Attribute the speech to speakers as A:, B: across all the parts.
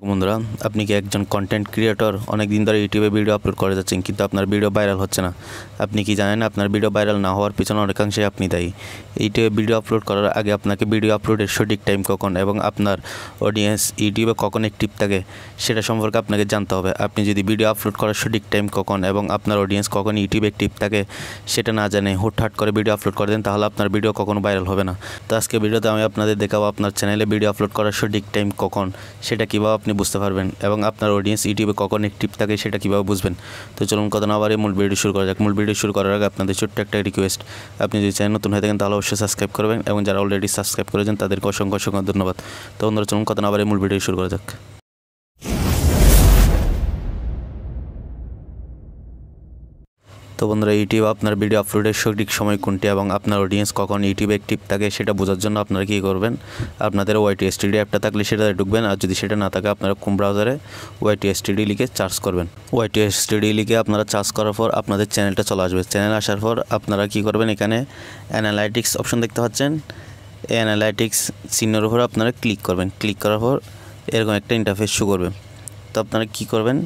A: বন্ধুরা, আপনি কি একজন কন্টেন্ট ক্রিয়েটর? অনেক দিন ধরে ইউটিউবে ভিডিও আপলোড করে যাচ্ছেন, কিন্তু আপনার ভিডিও ভাইরাল হচ্ছে না। আপনি কি জানেন আপনার ভিডিও ভাইরাল না হওয়ার পিছনে অনেকাংশে আপনি দায়ী। ইউটিউবে ভিডিও আপলোড করার আগে আপনাকে ভিডিও আপলোডের সঠিক টাইম কখন এবং আপনার অডিয়েন্স ইউটিউবে কখন অ্যাক্টিভ থাকে সেটা সম্পর্কে আপনাকে জানতে হবে। আপনি যদি ভিডিও আপলোড করার সঠিক টাইম কখন এবং আপনার অডিয়েন্স কখন ইউটিউবে অ্যাক্টিভ থাকে সেটা না জানে হুটহাট করে ভিডিও আপলোড করে দেন, তাহলে আপনার ভিডিও কখনো ভাইরাল হবে না। তো আজকে ভিডিওতে আমি আপনাদের দেখাবো আপনার চ্যানেলে ভিডিও আপলোড করার সঠিক টাইম কখন, সেটা কীভাবে আপনি বুঝতে পারবেন এবং আপনার অডিয়েন্স ইউটিউবে কখন অ্যাক্টিভ থাকে সেটা কীভাবে বুঝবেন। তো চলুন কথা না বাড়িয়ে মূল ভিডিও শুরু করা যাক। মূল ভিডিও শুরু করার আগে আপনাদের ছোট্ট একটা রিকোয়েস্ট, আপনি যদি চ্যানেল নতুন হয়ে থাকেন তাহলে অবশ্যই সাবস্ক্রাইব করবেন এবং যারা অলরেডি সাবস্ক্রাইব করেছেন তাদেরকে অসংখ্য অসংখ্য ধন্যবাদ। তো বন্ধুরা, চলুন কথা না বাড়িয়ে মূল ভিডিও শুরু করা যাক। তো বন্ধুরা, ইউটিউবে আপনার ভিডিও আপলোডের সঠিক সময় কোনটি এবং আপনার অডিয়েন্স কখন ইউটিউবে অ্যাক্টিভ থাকে সেটা বোঝার জন্য আপনারা কী করবেন, আপনাদের YTSTD অ্যাপটা থাকলে সেটাতে ঢুকবেন, আর যদি সেটা না থাকে আপনারা ক্রোম ব্রাউজারে YTSTD লিখে সার্চ করবেন। YTSTD লিখে আপনারা সার্চ করার পর আপনাদের চ্যানেলটা চলে আসবে। চ্যানেল আসার পর আপনারা কী করবেন, এখানে অ্যানালাইটিক্স অপশন দেখতে পাচ্ছেন, এই অ্যানালাইটিক্স চিহ্নের উপর আপনারা ক্লিক করবেন। ক্লিক করার পর এরকম একটা ইন্টারফেস শো করবে। তো আপনারা কী করবেন,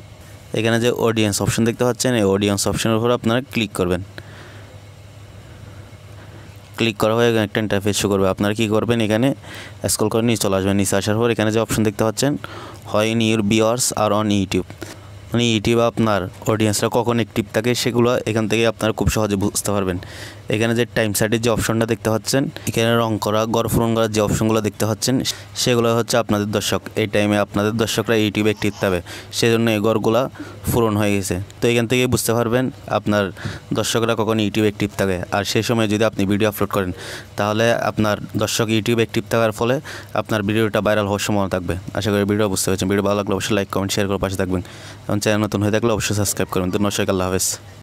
A: এখানে যে অডিয়েন্স অপশন দেখতে পাচ্ছেন এই অডিয়েন্স অপশনের উপর আপনারা ক্লিক করবেন। ক্লিক করা হয়ে একটা ইন্টারফেস শো করবে। আপনারা কী করবেন, এখানে স্ক্রল করে নিচে চলে আসবেন। নিচে আসার পর এখানে যে অপশন দেখতে পাচ্ছেন when your viewers are on YouTube, মানে ইউটিউবে আপনার অডিয়েন্সরা কখন অ্যাক্টিভ থাকে সেগুলো এখান থেকে আপনারা খুব সহজে বুঝতে পারবেন। এখানে যে টাইম সাইডের যে অপশনটা দেখতে পাচ্ছেন, এখানে রং করা গড় পূরণ করার যে অপশনগুলো দেখতে পাচ্ছেন সেগুলো হচ্ছে আপনাদের দর্শক। এই টাইমে আপনাদের দর্শকরা ইউটিউবে অ্যাক্টিভ থাকবে, সেজন্য এই গড়গুলো পূরণ হয়ে গেছে। তো এখান থেকে বুঝতে পারবেন আপনার দর্শকরা কখন ইউটিউবে অ্যাক্টিভ থাকে। আর সেই সময় যদি আপনি ভিডিও আপলোড করেন তাহলে আপনার দর্শক ইউটিউবে অ্যাক্টিভ থাকার ফলে আপনার ভিডিওটা ভাইরাল হওয়ার সম্ভাবনা থাকবে। আশা করি ভিডিও বুঝতে পারছেন। ভিডিও ভালো লাগলে অবশ্যই লাইক কমেন্ট শেয়ার করে পাশে থাকবেন এবং চ্যানেল নতুন হয়ে থাকলে অবশ্যই সাবস্ক্রাইব করবেন। ধন্যবাদ, আল্লাহ হাফেজ।